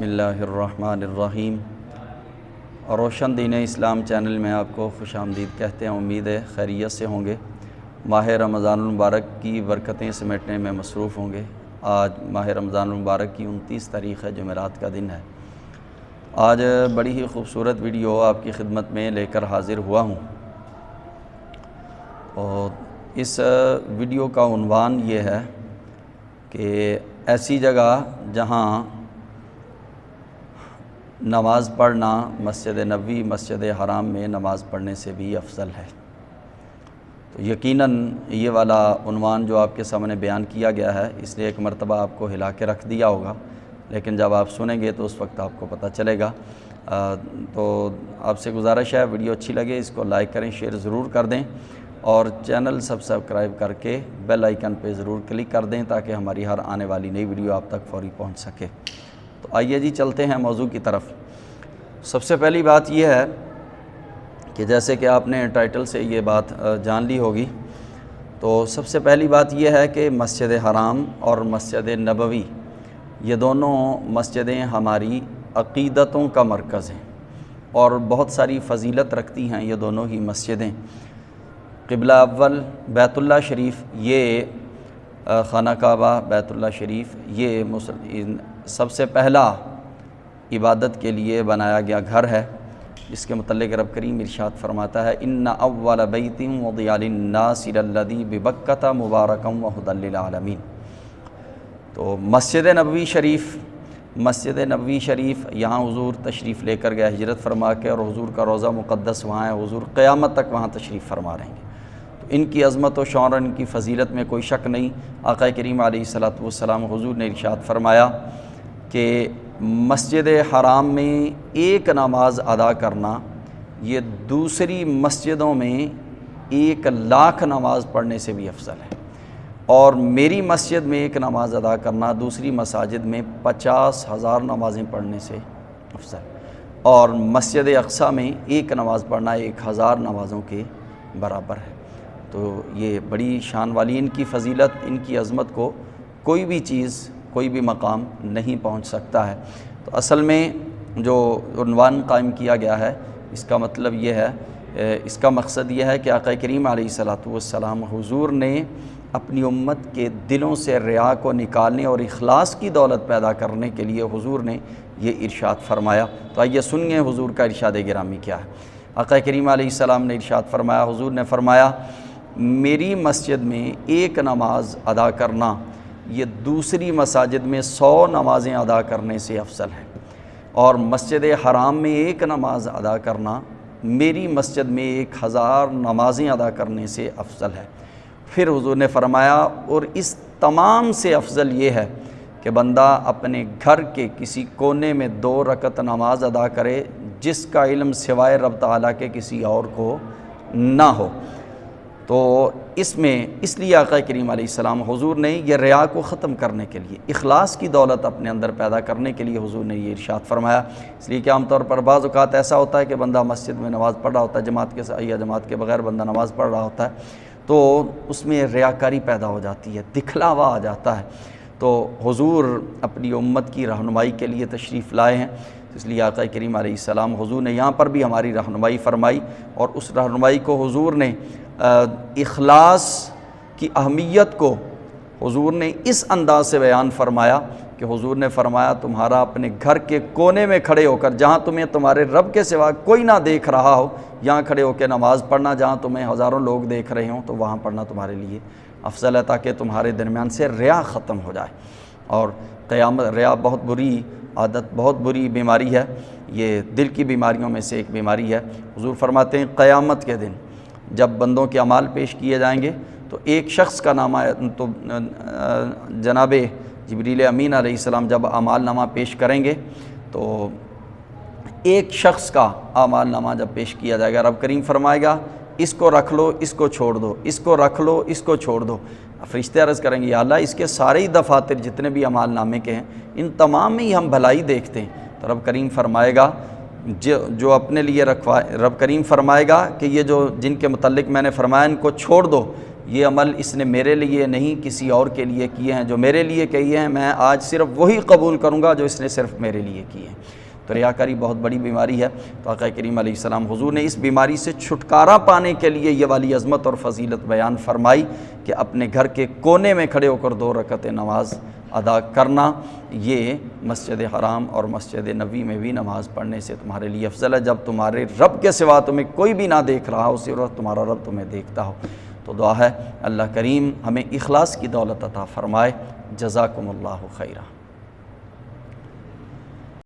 بسم اللہ الرحمن الرحیم۔ روشن دین اسلام چینل میں آپ کو خوش آمدید کہتے ہیں۔ امید ہے خیریت سے ہوں گے، ماہ رمضان المبارک کی برکتیں سمیٹنے میں مصروف ہوں گے۔ آج ماہ رمضان المبارک کی 29 تاریخ ہے، جمعرات کا دن ہے۔ آج بڑی ہی خوبصورت ویڈیو آپ کی خدمت میں لے کر حاضر ہوا ہوں، اور اس ویڈیو کا عنوان یہ ہے کہ ایسی جگہ جہاں نماز پڑھنا مسجد نبوی، مسجد حرام میں نماز پڑھنے سے بھی افضل ہے۔ تو یقیناً یہ والا عنوان جو آپ کے سامنے بیان کیا گیا ہے، اس لیے ایک مرتبہ آپ کو ہلا کے رکھ دیا ہوگا، لیکن جب آپ سنیں گے تو اس وقت آپ کو پتہ چلے گا۔ تو آپ سے گزارش ہے، ویڈیو اچھی لگے اس کو لائک کریں، شیئر ضرور کر دیں، اور چینل سبسکرائب کر کے بیل آئیکن پہ ضرور کلک کر دیں تاکہ ہماری ہر آنے والی نئی ویڈیو آپ تک فوری پہنچ سکے۔ تو آئیے جی چلتے ہیں موضوع کی طرف۔ سب سے پہلی بات یہ ہے کہ جیسے کہ آپ نے ٹائٹل سے یہ بات جان لی ہوگی، تو سب سے پہلی بات یہ ہے کہ مسجد حرام اور مسجد نبوی یہ دونوں مسجدیں ہماری عقیدتوں کا مرکز ہیں اور بہت ساری فضیلت رکھتی ہیں یہ دونوں ہی مسجدیں۔ قبلہ اول بیت اللہ شریف، یہ خانہ کعبہ بیت اللہ شریف یہ سب سے پہلا عبادت کے لیے بنایا گیا گھر ہے، جس کے متعلق رب کریم ارشاد فرماتا ہے ان اول بیت وضع للناس للذی ببکۃ مبارکا وہدی للعالمین۔ تو مسجد نبوی شریف یہاں حضور تشریف لے کر گئے ہجرت فرما کے، اور حضور کا روضہ مقدس وہاں ہے، حضور قیامت تک وہاں تشریف فرما رہیں گے۔ تو ان کی عظمت و شان، ان کی فضیلت میں کوئی شک نہیں۔ آقا کریم علیہ الصلوۃ والسلام حضور نے ارشاد فرمایا کہ مسجد حرام میں ایک نماز ادا کرنا یہ دوسری مسجدوں میں 1,00,000 نماز پڑھنے سے بھی افضل ہے، اور میری مسجد میں ایک نماز ادا کرنا دوسری مساجد میں 50,000 نمازیں پڑھنے سے افضل، اور مسجد اقصیٰ میں ایک نماز پڑھنا 1,000 نمازوں کے برابر ہے۔ تو یہ بڑی شان والی ان کی فضیلت، ان کی عظمت کو کوئی بھی چیز، کوئی بھی مقام نہیں پہنچ سکتا ہے۔ تو اصل میں جو عنوان قائم کیا گیا ہے، اس کا مطلب یہ ہے، اس کا مقصد یہ ہے کہ آقا کریم علیہ الصلوۃ والسلام حضور نے اپنی امت کے دلوں سے ریا کو نکالنے اور اخلاص کی دولت پیدا کرنے کے لیے حضور نے یہ ارشاد فرمایا۔ تو آئیے سنیے حضور کا ارشاد گرامی کیا ہے۔ آقا کریم علیہ السلام نے ارشاد فرمایا، حضور نے فرمایا میری مسجد میں ایک نماز ادا کرنا یہ دوسری مساجد میں 100 نمازیں ادا کرنے سے افضل ہے، اور مسجد حرام میں ایک نماز ادا کرنا میری مسجد میں 1,000 نمازیں ادا کرنے سے افضل ہے۔ پھر حضور نے فرمایا اور اس تمام سے افضل یہ ہے کہ بندہ اپنے گھر کے کسی کونے میں 2 رکعت نماز ادا کرے جس کا علم سوائے رب تعالیٰ کے کسی اور کو نہ ہو۔ تو اس لیے آقا کریم علیہ السلام حضور نے یہ ریا کو ختم کرنے کے لیے، اخلاص کی دولت اپنے اندر پیدا کرنے کے لیے حضور نے یہ ارشاد فرمایا۔ اس لیے کہ عام طور پر بعض اوقات ایسا ہوتا ہے کہ بندہ مسجد میں نماز پڑھ رہا ہوتا ہے، جماعت کے ساتھ یا جماعت کے بغیر بندہ نماز پڑھ رہا ہوتا ہے، تو اس میں ریاکاری پیدا ہو جاتی ہے، دکھلاوا آ جاتا ہے۔ تو حضور اپنی امت کی رہنمائی کے لیے تشریف لائے ہیں، اس لیے آقا کریم علیہ السلام حضور نے یہاں پر بھی ہماری رہنمائی فرمائی، اور اس رہنمائی کو حضور نے اخلاص کی اہمیت کو حضور نے اس انداز سے بیان فرمایا کہ حضور نے فرمایا تمہارا اپنے گھر کے کونے میں کھڑے ہو کر، جہاں تمہیں تمہارے رب کے سوا کوئی نہ دیکھ رہا ہو، یہاں کھڑے ہو کے نماز پڑھنا، جہاں تمہیں ہزاروں لوگ دیکھ رہے ہوں تو وہاں پڑھنا تمہارے لیے افضل ہے، تاکہ تمہارے درمیان سے ریا ختم ہو جائے۔ اور ریا بہت بری عادت، بہت بری بیماری ہے، یہ دل کی بیماریوں میں سے ایک بیماری ہے۔ حضور فرماتے ہیں قیامت کے دن جب بندوں کے اعمال پیش کیے جائیں گے تو ایک شخص کا نامہ، تو جناب جبریل امین علیہ السلام جب اعمال نامہ پیش کریں گے تو ایک شخص کا اعمال نامہ جب پیش کیا جائے گا، رب کریم فرمائے گا اس کو رکھ لو، اس کو چھوڑ دو، اس کو رکھ لو، اس کو چھوڑ دو۔ فرشتے عرض کریں گے یا اللہ اس کے سارے ہی دفاتر جتنے بھی اعمال نامے کے ہیں ان تمام میں ہی ہم بھلائی دیکھتے ہیں۔ تو رب کریم فرمائے گا جو اپنے لیے رب کریم فرمائے گا کہ یہ جو جن کے متعلق میں نے فرمایا ان کو چھوڑ دو، یہ عمل اس نے میرے لیے نہیں کسی اور کے لیے کیے ہیں، جو میرے لیے کیے ہیں میں آج صرف وہی قبول کروں گا جو اس نے صرف میرے لیے کیے ہیں۔ تو ریاکاری بہت بڑی بیماری ہے۔ تو آقا کریم علیہ السلام حضور نے اس بیماری سے چھٹکارا پانے کے لیے یہ والی عظمت اور فضیلت بیان فرمائی کہ اپنے گھر کے کونے میں کھڑے ہو کر 2 رکعت نماز ادا کرنا، یہ مسجد حرام اور مسجد نبوی میں بھی نماز پڑھنے سے تمہارے لیے افضل ہے، جب تمہارے رب کے سوا تمہیں کوئی بھی نہ دیکھ رہا ہو، اسی وقت تمہارا رب تمہیں دیکھتا ہو۔ تو دعا ہے اللہ کریم ہمیں اخلاص کی دولت عطا فرمائے۔ جزاکم اللہ خیرہ۔